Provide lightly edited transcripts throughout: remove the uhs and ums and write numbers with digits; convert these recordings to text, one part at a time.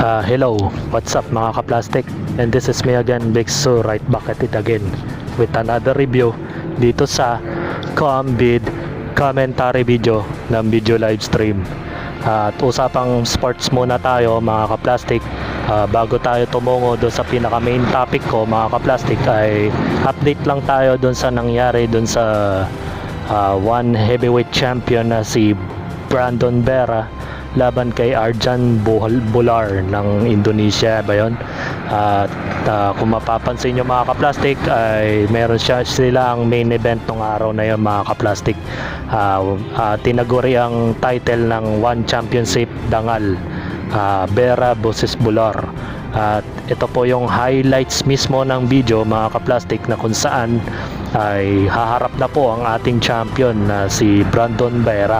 Hello, what's up mga ka-plastic? And this is me again, Big Su, right back at it again with another review dito sa Combid commentary video ng video live stream. At usapang sports muna tayo mga ka-plastic. Bago tayo tumungo doon sa pinaka main topic ko mga ka-plastic, ay update lang tayo doon sa nangyari doon sa one heavyweight champion na si Brandon Vera laban kay Arjan Bular ng Indonesia ba yun? At kung mapapansin nyo mga ka-plastic, ay meron sila ang main event ng araw na yun mga ka-plastic. Tinaguri ang title ng One Championship Dangal, Vera vs Bular. At ito po yung highlights mismo ng video mga ka-plastic, na kung saan ay haharap na po ang ating champion na si Brandon Vera.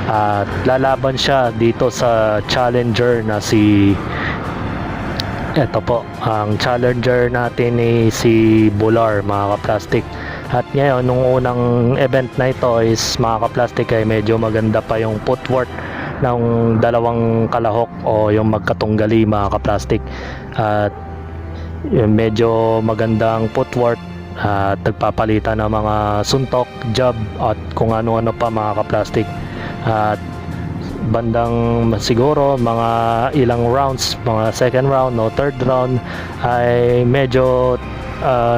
At lalaban siya dito sa challenger na eto po, ang challenger natin ni si Bular mga ka-plastic. At ngayon, nung unang event na ito is mga ka-plastic, ay medyo maganda pa yung footwork ng dalawang kalahok o yung magkatunggali mga ka-plastic. At medyo magandang footwork at nagpapalitan ng mga suntok, jab at kung ano-ano pa mga ka-plastic. At bandang siguro mga ilang rounds, mga second round o third round, ay medyo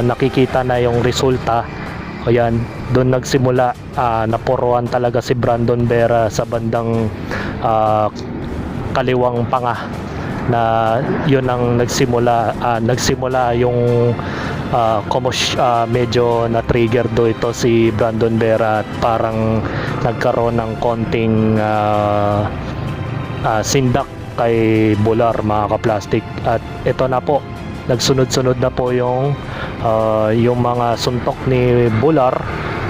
nakikita na yung resulta. O yan, doon nagsimula, napuruan talaga si Brandon Vera sa bandang kaliwang panga, na yun ang nagsimula yung medyo na-trigger do ito si Brandon Vera at parang nagkaroon ng konting sindak kay Bular mga ka-plastic. At ito na po, nagsunod-sunod na po yung mga suntok ni Bular,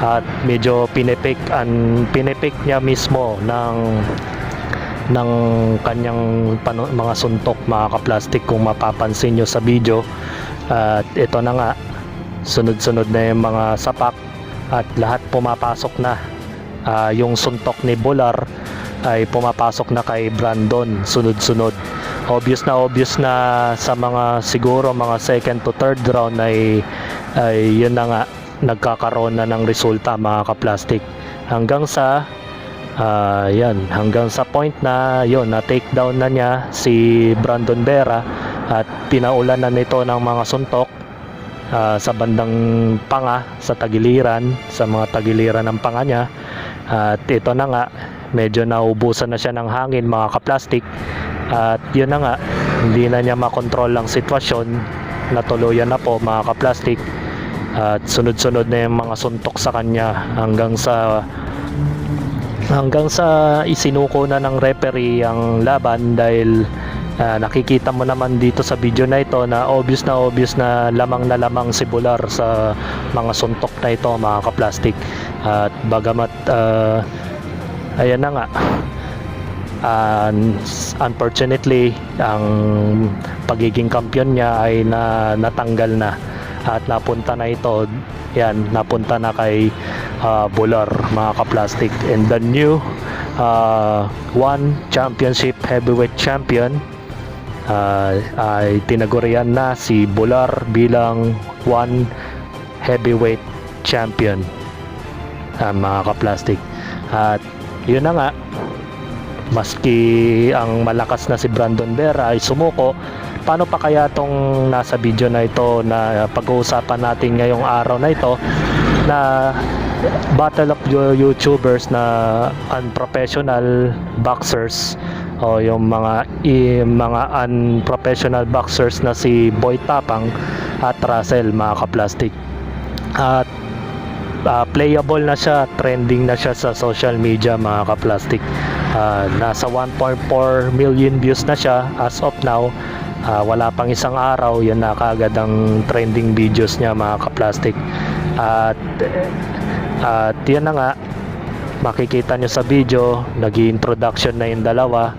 at medyo pinipik niya mismo ng kanyang mga suntok mga ka-plastic, kung mapapansin nyo sa video. At ito na nga, sunod-sunod na yung mga sapak at lahat pumapasok na. Yung suntok ni Bular ay pumapasok na kay Brandon sunod-sunod. Obvious na sa mga siguro mga second to third round ay yun na nga, nagkakaroon na ng resulta mga ka-plastic, hanggang sa hanggang sa point na yun, na take down na niya si Brandon Vera at pinaulan na nito ng mga suntok sa bandang panga, sa mga tagiliran ng panga niya. At ito na nga, medyo naubusan na siya ng hangin mga ka-plastic. At yun na nga, hindi na niya makontrol ang sitwasyon, natuluyan na po mga ka-plastic. At sunod-sunod na yung mga suntok sa kanya, hanggang sa isinuko na ng referee ang laban. Dahil nakikita mo naman dito sa video na ito na obvious na lamang si Bular sa mga suntok na ito mga ka-plastic. At bagamat ayan na nga, unfortunately ang pagiging kampiyon niya ay natanggal na, at napunta na kay Bular mga ka-plastic. And the new One Championship Heavyweight Champion ay tinagurian na si Bular bilang One Heavyweight Champion mga ka-plastic. At yun na nga, maski ang malakas na si Brandon Vera ay sumuko, paano pa kaya tong nasa video na ito na pag-uusapan natin ngayong araw na ito, na battle of YouTubers na unprofessional boxers, o yung mga unprofessional boxers na si Boy Tapang at Russell mga ka-plastic. At playable na siya, trending na siya sa social media mga ka-plastic. Nasa 1.4 million views na siya as of now. Wala pang isang araw, yan na kaagad ang trending videos niya mga ka-plastic. At yan na nga, makikita nyo sa video, nag-introduction na yung dalawa,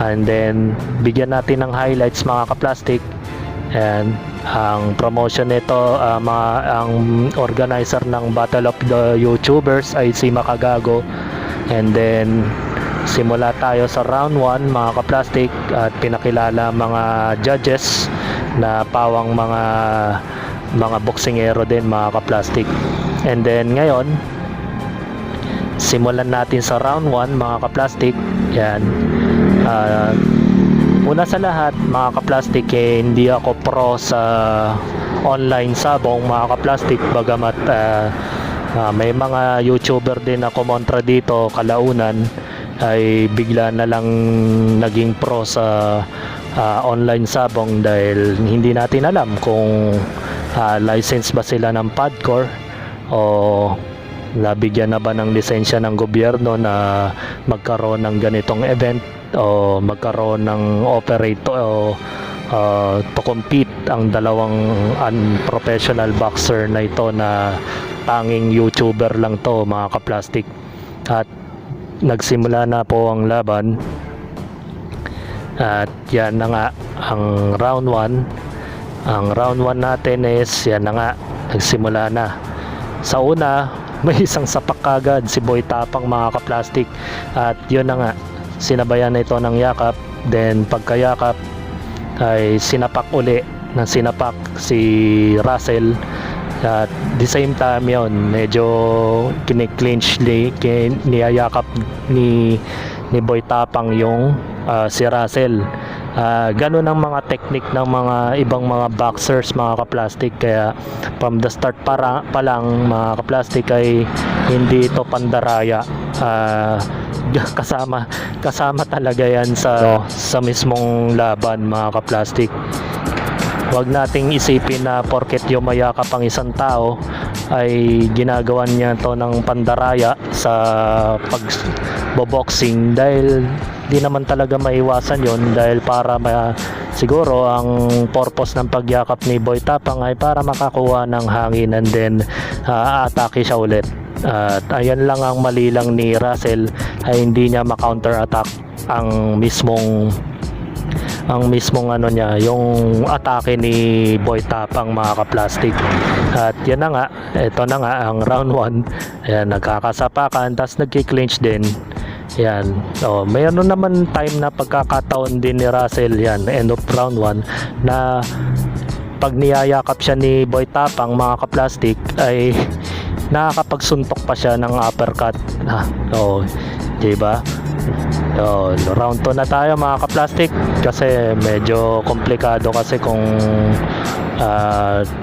and then bigyan natin ng highlights mga ka-plastic. And ang promotion nito, ang organizer ng Battle of the YouTubers ay si Makagago. And then simula tayo sa round 1 mga kaplastik at pinakilala mga judges na pawang mga boksingero din mga kaplastik. And then ngayon, simulan natin sa round 1 mga kaplastik. Yan. Una sa lahat mga kaplastik, hindi ako pro sa online sabong mga kaplastik, bagamat may mga YouTuber din na kumontra dito kalaunan ay bigla na lang naging pro sa online sabong dahil hindi natin alam kung license ba sila ng PADCOR o nabigyan na ba ng lisensya ng gobyerno na magkaroon ng ganitong event o magkaroon ng operator o to compete ang dalawang unprofessional boxer na ito na tanging YouTuber lang to mga kaplastik. At nagsimula na po ang laban at yan na nga ang round 1. Ang round 1 natin is yan na nga, nagsimula na. Sa una may isang sapak kagad si Boy Tapang mga kaplastik at yun na nga, sinabayan na ito ng yakap. Then pagkayakap ay sinapak uli ng sinapak si Russell at the same time yon medyo kiniklinch niyayakap ni Boy Tapang yung si Russell. Ganun ang mga technique ng mga ibang mga boxers mga kaplastik, kaya from the start pa lang mga kaplastik ay hindi ito pandaraya. Kasama talaga yan sa mismong laban mga kaplastik. Huwag nating isipin na porket yumayakap ang isang tao ay ginagawan niya to ng pandaraya sa pagboboxing, dahil di naman talaga maiwasan yon, dahil para siguro ang purpose ng pagyakap ni Boy Tapang ay para makakuha ng hangin and then atake siya ulit. At ayan lang ang mali lang ni Russell, ay hindi niya ma-counter attack ang mismong ano niya, yung atake ni Boy Tapang mga kaplastik. At yan na nga, ito na nga ang round 1. Ayan, nagkakasapakan tapos nagki-clinch din. Yan. So, mayroon naman time na pagkakataon din ni Russell, yan, end of round 1, na pag niyayakap siya ni Boy Tapang mga kaplastik ay nakakapagsuntok pa siya ng uppercut. So, diba? So, round 2 na tayo mga kaplastik, kasi medyo komplikado kasi kung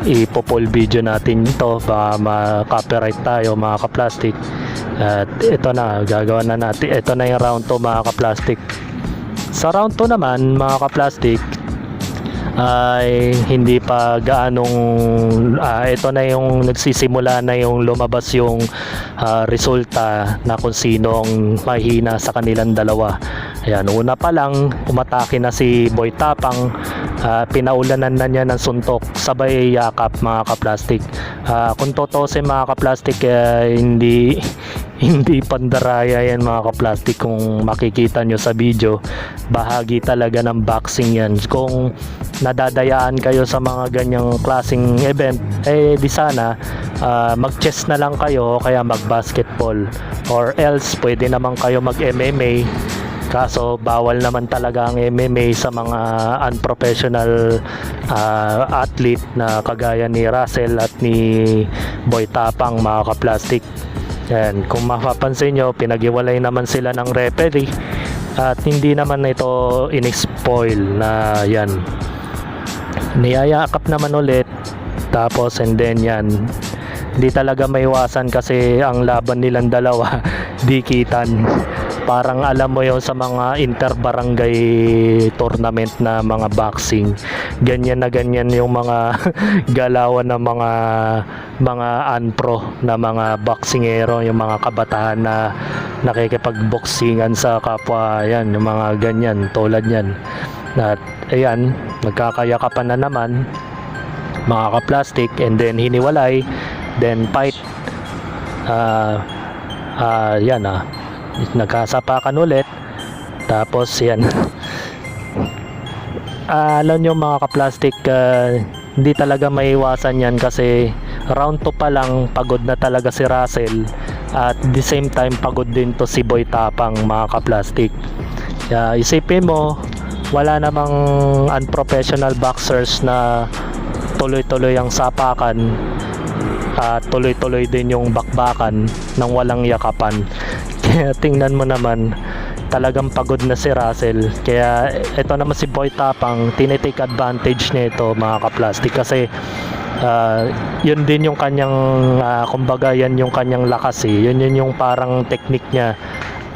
ipo-full video natin ito baka ma-copyright tayo mga kaplastik. At ito na, gagawa na natin, ito na yung round 2 mga kaplastik. Sa round 2 naman mga kaplastik ay hindi pa gaanong ito na yung nagsisimula na yung lumabas yung resulta na kung sino ang mahina sa kanilang dalawa. Ayan, una pa lang umatake na si Boy Tapang, pinaulanan na niya ng suntok sabay yakap mga kaplastik. Kung totosin mga kaplastik, hindi pandaraya yan mga kaplastik. Kung makikita nyo sa video, bahagi talaga ng boxing yan. Kung nadadayaan kayo sa mga ganyang klaseng event, di sana mag-chess na lang kayo, kaya mag-basketball, or else pwede naman kayo mag-MMA. Kaso bawal naman talaga ang MMA sa mga unprofessional athlete na kagaya ni Russell at ni Boy Tapang mga kaplastik. Yan, kung mapapansin nyo, pinag-iwalay naman sila ng referee at hindi naman ito in-spoil na yan. Niyayakap naman ulit, tapos and then yan, hindi talaga maiwasan kasi ang laban nilang dalawa dikitan. Parang alam mo yon sa mga interbarangay tournament na mga boxing, ganyan na ganyan yung mga galawan ng mga unpro na mga boxingero, yung mga kabataan na nakikipagboxingan sa kapwa, yan, yung mga ganyan tulad yan. At ayan, nagkakayakapan na naman mga kaplastik, and then hiniwalay, then fight. Yan nagkasapakan ulit, tapos yan. Alam nyo mga kaplastik, hindi talaga maiwasan yan kasi round 2 pa lang pagod na talaga si Russell at the same time pagod din to si Boy Tapang, mga ka-plastic. Kaya isipin mo, wala namang unprofessional boxers na tuloy-tuloy ang sapakan at tuloy-tuloy din yung bakbakan nang walang yakapan. Kaya tingnan mo naman, talagang pagod na si Russell. Kaya ito naman si Boy Tapang, tinitake advantage nito, mga ka-plastic, kasi yun din yung kanyang kumbaga yan yung kanyang lakas yun yung parang technique niya.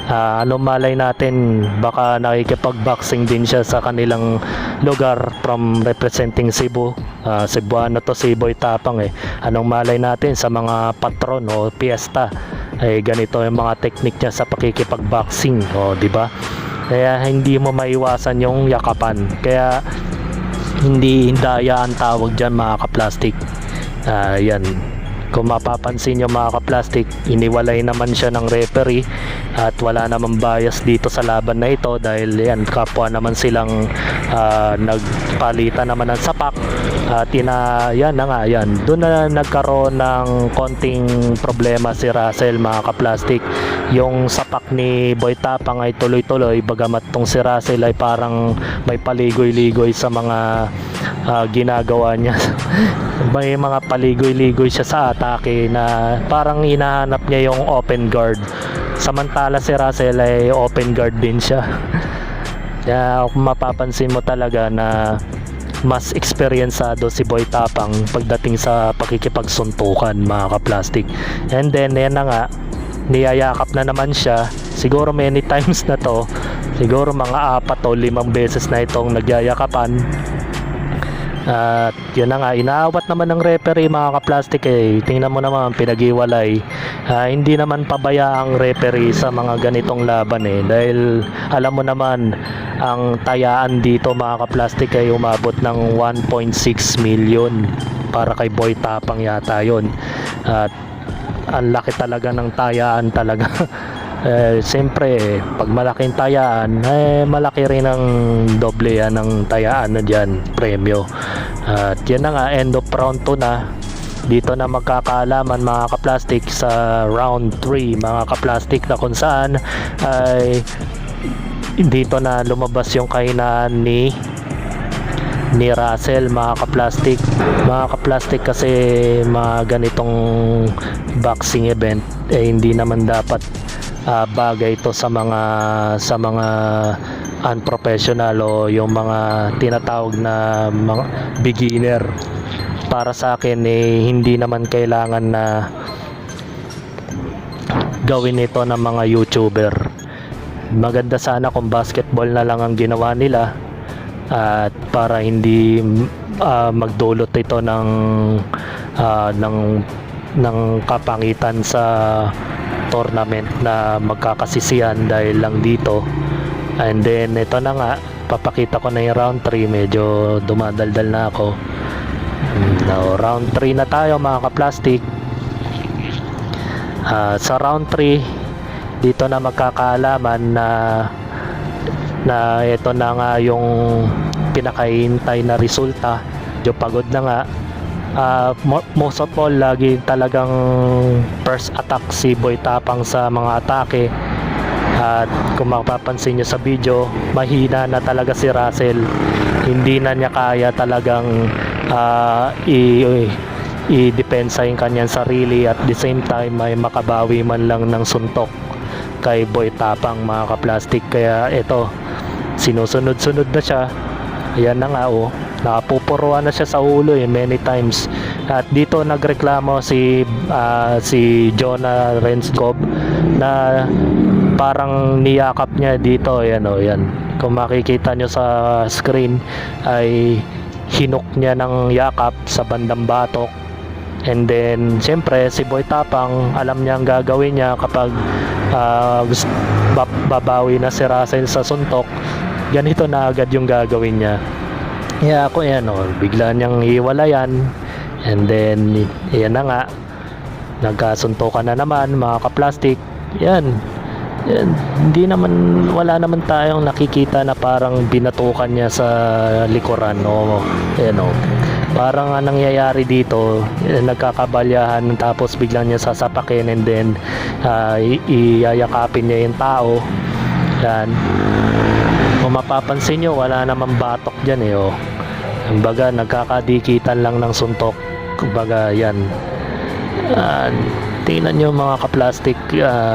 Ano malay natin, baka nakikipag-boxing din siya sa kanilang lugar from representing Cebu. Cebuano to si Boy Tapang Anong malay natin sa mga patron o piyesta ganito yung mga technique niya sa pakikipag-boxing, di ba? Kaya hindi mo maiwasan yung yakapan. Kaya hindi hindaya ang tawag dyan, mga ka-plastic. Yan, kung mapapansin nyo, mga ka-plastic, iniwalay naman siya ng referee at wala namang bias dito sa laban na ito dahil yan, kapwa naman silang nagpalitan naman ng sapak at yan na nga, yan doon na nagkaroon ng konting problema si Russell, mga ka-plastic. Yung sapak ni Boy Tapang ay tuloy-tuloy, bagamat tong si Russell ay parang may paligoy-ligoy sa mga ginagawa niya. May mga paligoy-ligoy siya sa atake na parang hinahanap niya yung open guard, samantala si Russell ay open guard din siya. Kaya kung mapapansin mo talaga na mas experiencado si Boy Tapang pagdating sa pakikipagsuntukan, mga ka-plastic. And then yan na nga, niyayakap na naman siya, siguro many times na to, siguro mga 4 o 5 beses na itong nagyayakapan. At yun na nga, inaawat naman ng referee, mga ka-plastic tingnan mo naman, pinag-iwalay. Hindi naman pabaya ang referee sa mga ganitong laban dahil alam mo naman, ang tayaan dito, mga ka-plastic, ay umabot ng 1.6 million para kay Boy Tapang yata yun. At ang laki talaga ng tayaan talaga. Siyempre, pag malaking tayaan, malaki rin ang doble yan ng tayaan na dyan, premyo. At yan na nga, end of round 2 na. Dito na magkakaalaman, mga ka-plastic, sa round 3, mga ka-plastic, na kung saan ay dito na lumabas yung kahinaan ni Russell, mga ka-plastic, kasi mga ganitong boxing event hindi naman dapat bagay ito sa mga unprofessional o yung mga tinatawag na mga beginner. Para sa akin hindi naman kailangan na gawin ito ng mga YouTuber. Maganda sana kung basketball na lang ang ginawa nila, at para hindi magdulot ito ng kapangitan sa tournament na magkakasisihan dahil lang dito. And then ito na nga, papakita ko na yung round 3, medyo dumadaldal na ako. Now, round 3 na tayo, mga ka-plastic. Sa round 3, dito na magkakaalaman na ito na nga yung pinakahintay na resulta. Medyo pagod na nga. Most of all, lagi talagang first attack si Boy Tapang sa mga atake. At kung mapapansin nyo sa video, mahina na talaga si Russell. Hindi na niya kaya talagang i-depensa yung kanyang sarili, at the same time ay makabawi man lang ng suntok kay Boy Tapang, mga ka-plastic. Kaya ito, sinusunod-sunod na siya. Ayan na nga, napupuruan na siya sa ulo many times. At dito nagreklamo si Jonah Renskov na parang niyakap niya dito. Yan. Kung makikita nyo sa screen, ay hinok niya ng yakap sa bandang batok. And then siyempre si Boy Tapang, alam niya ang gagawin niya kapag babawi na si Russell sa suntok, ganito na agad yung gagawin niya. Kaya ako bigla niyang hiwalayan. And then yan na nga, nagkasuntukan na naman, mga ka-plastic. Yan, hindi naman, wala naman tayong nakikita na parang binatukan niya sa likuran Parang ang nangyayari dito, nagkakabalyahan tapos biglang niya sasapakin and then iyayakapin niya yung tao. Yan. Kung mapapansin nyo, wala namang batok dyan eh. Oh. Kumbaga, nagkakadikitan lang ng suntok. Kumbaga, yan. Tingnan nyo mga kaplastik,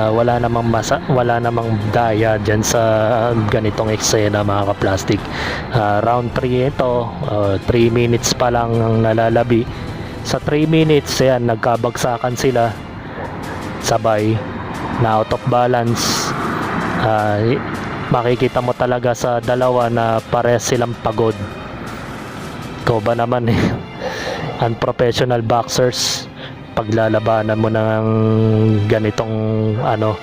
wala namang daya dyan sa ganitong eksena mga kaplastik. Round 3 ito, 3 minutes pa lang ang nalalabi. Sa 3 minutes, yan, nagkabagsakan sila sabay na out of balance. Makikita mo talaga sa dalawa na parehas silang pagod. Ikaw ba naman eh, unprofessional boxers, paglalabanan mo ng ganitong ano,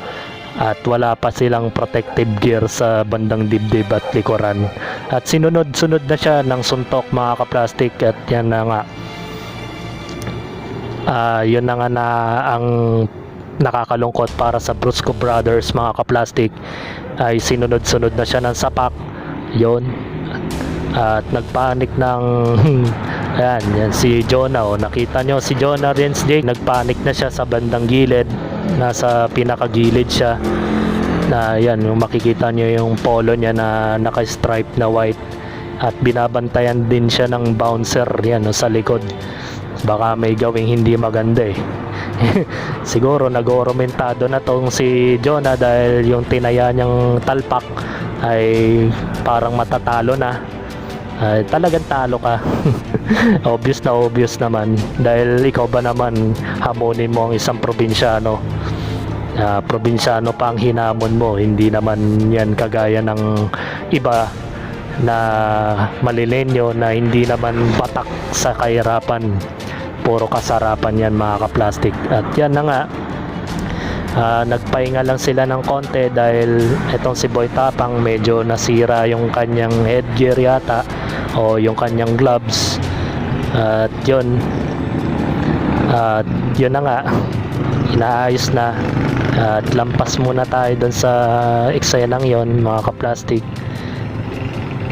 at wala pa silang protective gear sa bandang dibdib at likuran, at sinunod-sunod na siya ng suntok mga kaplastik. At yan na nga, yun na nga na ang nakakalungkot para sa Brusco Brothers mga kaplastik, ay sinunod-sunod na siya ng sapak yon, at nagpanik ng yan si Jonah. Oh, nakita nyo si Jonah Rensdig, nagpanik na siya sa bandang gilid, nasa pinakagilid siya, na yan yung makikita nyo yung polo niya na naka-stripe na white, at binabantayan din siya ng bouncer yan sa likod. Baka may gawing hindi maganda eh. Siguro nag-oromentado na tong si Jonah dahil yung tinaya niyang talpak ay parang matatalo na. Talagang talo ka. Obvious na obvious naman, dahil ikaw ba naman hamonin mo ang isang probinsyano? Probinsyano pa ang hinamon mo, hindi naman yan kagaya ng iba na malilenyo na hindi naman batak sa kahirapan. Puro kasarapan yan mga kaplastik. At yan na nga, nagpahinga lang sila ng konti dahil itong si Boy Tapang medyo nasira yung kanyang headgear yata, o yung kanyang gloves. At yun na nga, inaayos na. At lampas muna tayo dun sa eksenang yon mga kaplastik.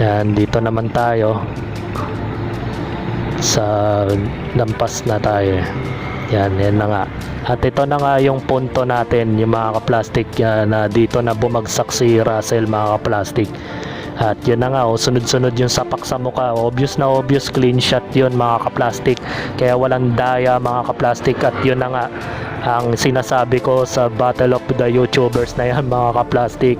Yan, dito naman tayo sa lampas na tayo. Yan na nga. At ito na nga yung punto natin, yung mga kaplastik, na dito na bumagsak si Russell mga kaplastik. At yun na nga, sunod-sunod yung sapak sa mukha. Obvious na obvious, clean shot yun mga kaplastik. Kaya walang daya mga kaplastik. At yun na nga ang sinasabi ko sa Battle of the YouTubers na yan mga kaplastik,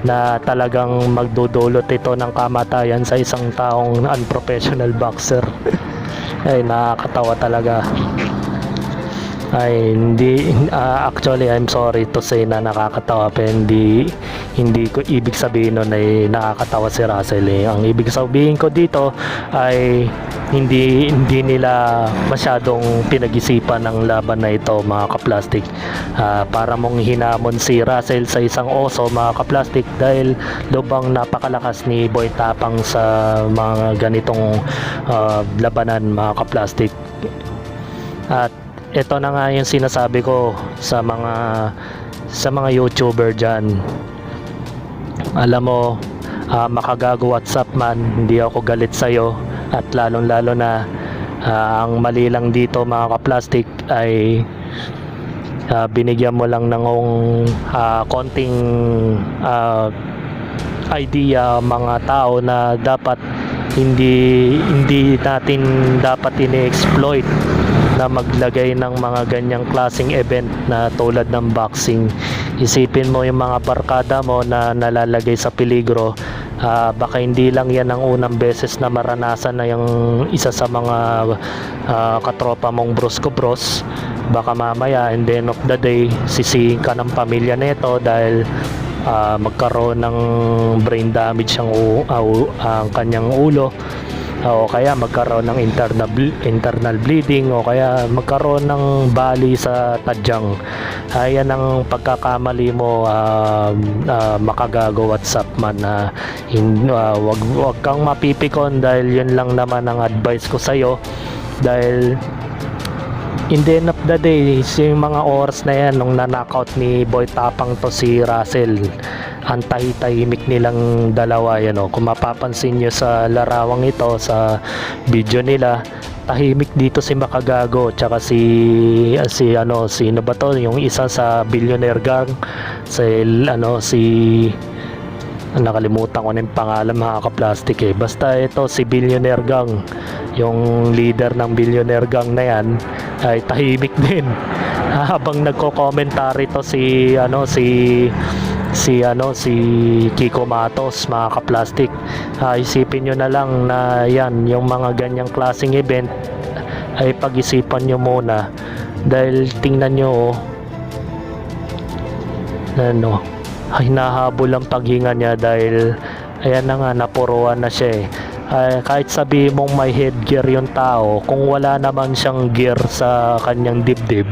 na talagang magdudulot ito ng kamatayan sa isang taong unprofessional boxer. Ay, nakakatawa talaga. Ay, hindi, actually I'm sorry to say na nakakatawa, pero hindi ko ibig sabihin nun ay nakakatawa si Russell eh. Ang ibig sabihin ko dito ay hindi nila masyadong pinag-isipan ng laban na ito mga kaplastik. Para mong hinamon si Russell sa isang oso mga kaplastik, dahil lubang napakalakas ni Boy Tapang sa mga ganitong labanan mga kaplastik. At ito na nga yung sinasabi ko sa mga YouTuber dyan. Alam mo, makagago WhatsApp man, hindi ako galit sa'yo. At lalong lalo na ang mali lang dito mga kaplastik ay binigyan mo lang ng konting idea mga tao na dapat hindi natin dapat ini-exploit na maglagay ng mga ganyang klaseng event na tulad ng boxing. Isipin mo yung mga barkada mo na nalalagay sa peligro. Baka hindi lang yan ang unang beses na maranasan na yung isa sa mga katropa mong Brusco Bros. Baka mamaya and the end of the day sisihin ka ng pamilya nito dahil magkaroon ng brain damage ang kanyang ulo, o kaya magkaroon ng internal bleeding, o kaya magkaroon ng bali sa tadyang. Ayan ang pagkakamali mo makagago WhatsApp man. Wag kang mapipikon, dahil yun lang naman ang advice ko sa'yo, dahil in the end of the day yung mga oras na yan nung na-knockout ni Boy Tapang to si Russell, ang tahimik nilang dalawa yan, oh. Kung mapapansin nyo sa larawang ito, sa video nila, tahimik dito si Makagago tsaka sino ba to, yung isa sa billionaire gang, si nakalimutan ko na yung pangalan, mga kaplastik eh. Basta ito si billionaire gang, yung leader ng billionaire gang na yan ay tahimik din. Habang nagko-commentary to si Kiko Matos, mga kaplastik. Isipin nyo na lang na yan, yung mga ganyang klaseng event ay pag-isipan nyo muna, dahil tingnan nyo hinahabol ang paghinga niya, dahil ayan na nga, napuruan na siya eh. Kahit sabi mong may headgear yung tao, kung wala naman siyang gear sa kanyang dibdib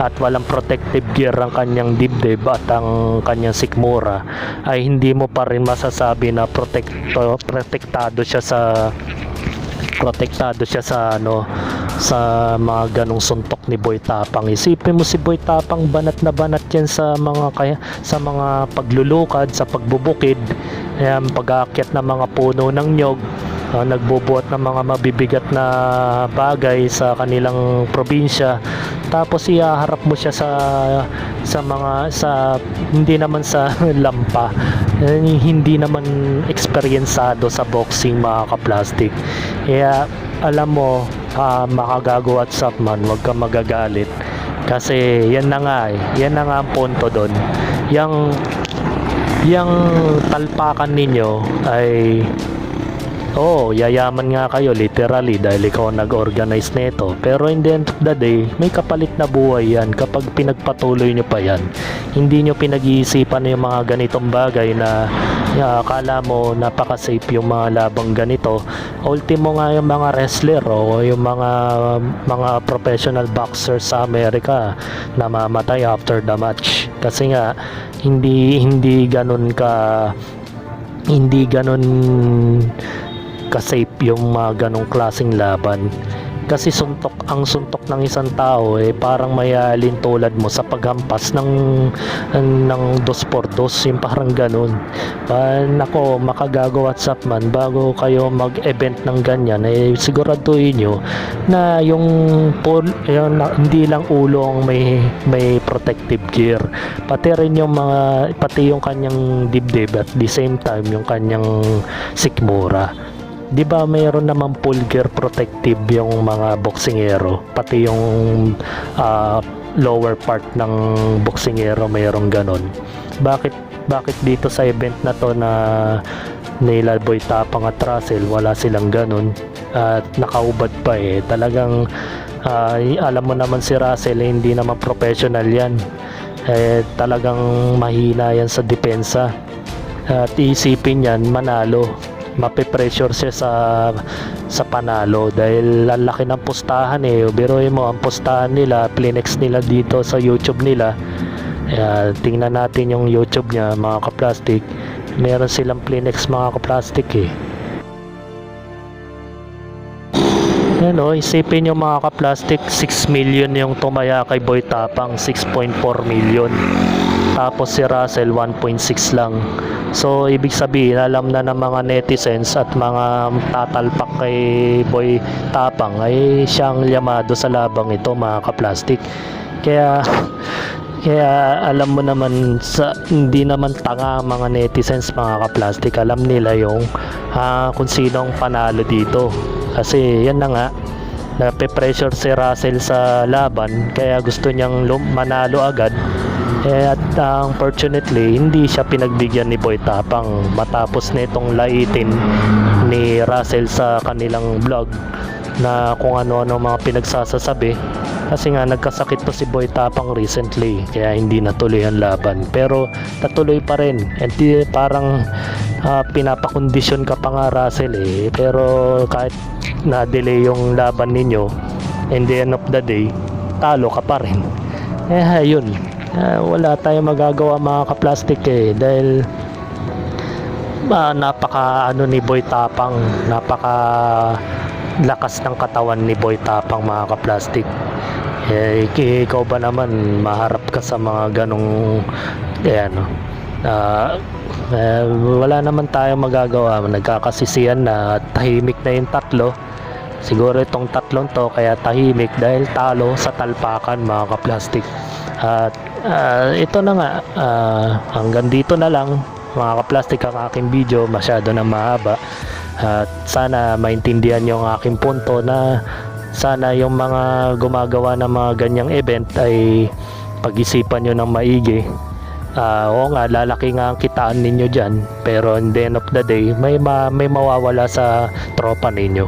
at walang protective gear ang kanyang dibdib at ang kanyang sikmura, ay hindi mo pa rin masasabi na protektado siya sa mga ganong suntok ni Boy Tapang. Isipin mo si Boy Tapang, banat na banat yan sa mga paglulukad, sa pagbubukid, ayan, pag-aakyat ng mga puno ng nyog, nagbubuhat ng mga mabibigat na bagay sa kanilang probinsya. Tapos ihaharap mo siya sa hindi naman sa lampa, hindi naman eksperyensado sa boxing, mga kaplastik. Kaya alam mo, Makagago at Sapman, huwag kang magagalit, kasi yan na nga ang punto doon. Yang talpakan ninyo ay yayaman nga kayo literally dahil ikaw nag-organize nito, pero in the end of the day, may kapalit na buhay yan kapag pinagpatuloy nyo pa yan. Hindi nyo pinag-iisipan yung mga ganitong bagay na akala mo napaka-safe yung mga labang ganito. Ultimo nga yung mga wrestler o yung mga professional boxers sa Amerika namamatay after the match, kasi nga hindi ganun ka-safe yung mga ganong klaseng laban. Kasi ang suntok ng isang tao parang mayalin tulad mo sa paghampas ng 2x2, yung parang ganun. Nako, Makagago at Sapman, bago kayo mag-event ng ganyan, siguraduhin nyo na hindi lang ulo ang may protective gear, pati yung kanyang dibdib, at the same time yung kanyang sikmura. Di ba mayroon naman full gear protective yung mga boksingero, pati yung lower part ng boksingero mayroong ganon. Bakit dito sa event na to na nila Boy Tapang at Russell, wala silang ganon at nakaubad pa talagang alam mo naman si Russell, hindi naman professional yan, talagang mahina yan sa depensa, at isipin yan manalo, mape-pressure siya sa panalo dahil lalaki ng pustahan biruin mo, ang pustahan nila, plinex nila dito sa YouTube nila. Tingnan natin yung YouTube niya, mga kaplastik, meron silang plinex, mga kaplastik isipin nyo, mga kaplastik, 6 million yung tumaya kay Boy Tapang, 6.4 million, tapos si Russell 1.6 lang. So ibig sabihin, alam na ng mga netizens at mga tatalpak kay Boy Tapang ay siyang yamado sa labang ito, mga kaplastik. Kaya alam mo naman, hindi naman tanga mga netizens, mga kaplastik, alam nila yung kung sino ang panalo dito. Kasi yan na nga, nape-pressure si Russell sa laban, kaya gusto niyang manalo agad. At unfortunately, hindi siya pinagbigyan ni Boy Tapang matapos nitong laitin ni Russell sa kanilang vlog na kung ano-ano mga pinagsasasabi. Kasi nga nagkasakit to si Boy Tapang recently, kaya hindi natuloy ang laban, pero natuloy pa rin. And parang pinapakondisyon ka pa nga, Russell pero kahit na-delay yung laban ninyo, in the end of the day, talo ka pa rin. Yun, wala tayong magagawa, mga kaplastik dahil napaka ni Boy Tapang, napaka lakas ng katawan ni Boy Tapang, mga kaplastik. Ikaw ba naman, maharap ka sa mga ganong Wala naman tayong magagawa, nagkakasisiyan na, tahimik na yung tatlo. Siguro itong tatlong to kaya tahimik dahil talo sa talpakan, mga kaplastik. At ito na nga, hanggang dito na lang mga kaplastik ang aking video, masyado na mahaba. At sana maintindihan nyo ang aking punto na sana yung mga gumagawa ng mga ganyang event ay pag-isipan nyo ng maigi. Oo nga, lalaki nga ang kitaan ninyo dyan, pero in the end of the day may mawawala sa tropa ninyo.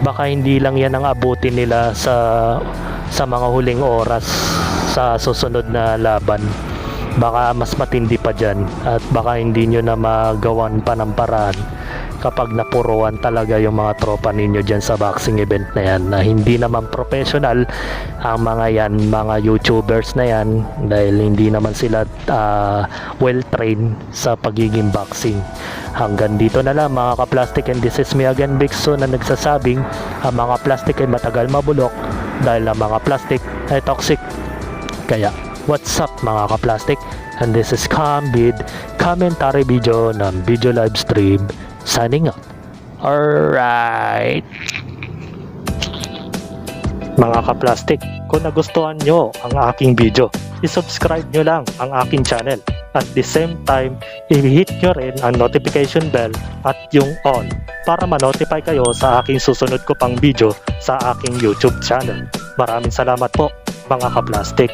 Baka hindi lang yan ang abutin nila sa mga huling oras sa susunod na laban. Baka mas matindi pa dyan, at baka hindi nyo na magawan pa ng paraan kapag napuruan talaga yung mga tropa ninyo dyan sa boxing event na yan, na hindi naman professional ang mga yan, mga YouTubers na yan, dahil hindi naman sila well trained sa pagiging boxing. Hanggang dito na lang mga kaplastik, and this is me again, Bigso, na nagsasabing ang mga plastic ay matagal mabulok dahil ang mga plastic ay toxic. Kaya what's up mga kaplastik, and this is Cambid commentary video ng video live stream, signing out. Alright mga kaplastik, kung nagustuhan nyo ang aking video, isubscribe nyo lang ang aking channel. At the same time, i-hit nyo rin ang notification bell at yung all para ma-notify kayo sa aking susunod ko pang video sa aking YouTube channel. Maraming salamat po mga kaplastik.